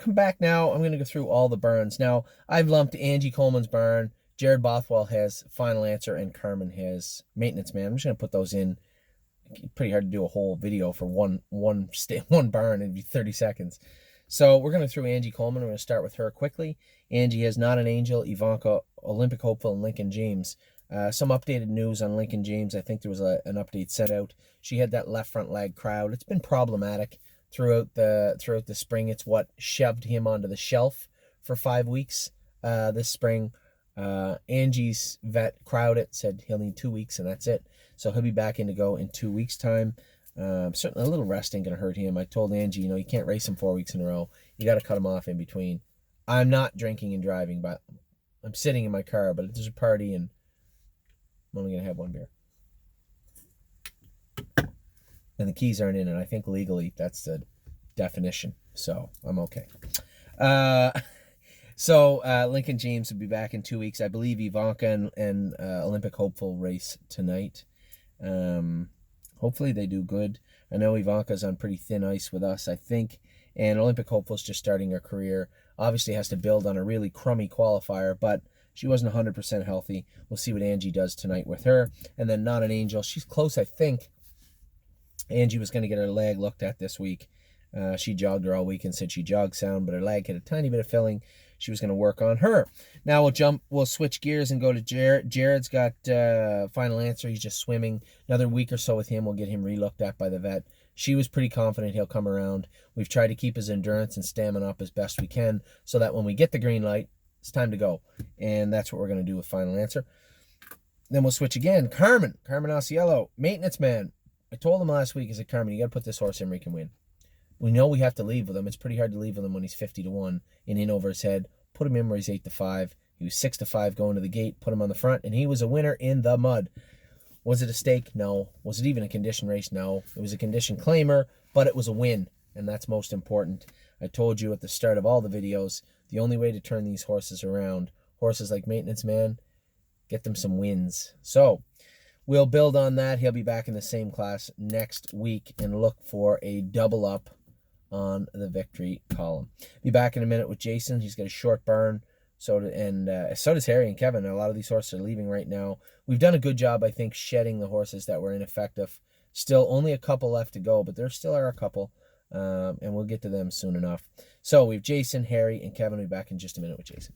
come back now. I'm going to go through all the burns. Now, I've lumped Angie Coleman's burn. Jared Bothwell has Final Answer, and Carmen has Maintenance Man. I'm just going to put those in. Pretty hard to do a whole video for one burn. It'd be 30 seconds. So we're going to through Angie Coleman. We're going to start with her quickly. Angie has Not an Angel, Ivanka, Olympic hopeful, and Lincoln James. Some updated news on Lincoln James. I think there was an update set out. She had that left front leg crowd. It's been problematic throughout the spring. It's what shoved him onto the shelf for 5 weeks this spring. Angie's vet Crowded said he'll need 2 weeks and that's it. So he'll be back in to go in 2 weeks' time. Certainly a little rest ain't going to hurt him. I told Angie, you can't race him 4 weeks in a row. You got to cut him off in between. I'm not drinking and driving, but I'm sitting in my car, but there's a party and I'm only going to have one beer. And the keys aren't in it. I think legally that's the definition. So I'm okay. So Lincoln James will be back in 2 weeks. I believe Ivanka and Olympic hopeful race tonight. Hopefully they do good. I know Ivanka's on pretty thin ice with us, I think. And Olympic hopeful's just starting her career. Obviously has to build on a really crummy qualifier, but she wasn't 100% healthy. We'll see what Angie does tonight with her. And then Not an Angel. She's close, I think. Angie was going to get her leg looked at this week. She jogged her all week and said she jogged sound, but her leg had a tiny bit of filling. She was going to work on her. Now we'll switch gears and go to Jared. Jared's got Final Answer. He's just swimming. Another week or so with him, we'll get him re-looked at by the vet. She was pretty confident he'll come around. We've tried to keep his endurance and stamina up as best we can so that when we get the green light, it's time to go. And that's what we're going to do with Final Answer. Then we'll switch again. Carmen Osceola, Maintenance Man. I told him last week, I said, Carmen, you got to put this horse in where he can win. We know we have to leave with him. It's pretty hard to leave with him when he's 50-1 and in over his head. Put him in where he's 8-5. He was 6-5 going to the gate. Put him on the front, and he was a winner in the mud. Was it a stake? No. Was it even a condition race? No. It was a condition claimer, but it was a win, and that's most important. I told you at the start of all the videos, the only way to turn these horses around, horses like Maintenance Man, get them some wins. So we'll build on that. He'll be back in the same class next week and look for a double up on the victory column. Be back in a minute with Jason. He's got a short burn. So does Harry and Kevin. A lot of these horses are leaving right now. We've done a good job, I think, shedding the horses that were ineffective. Still only a couple left to go, but there still are a couple, and we'll get to them soon enough. So we've Jason, Harry, and Kevin. We'll be back in just a minute with Jason.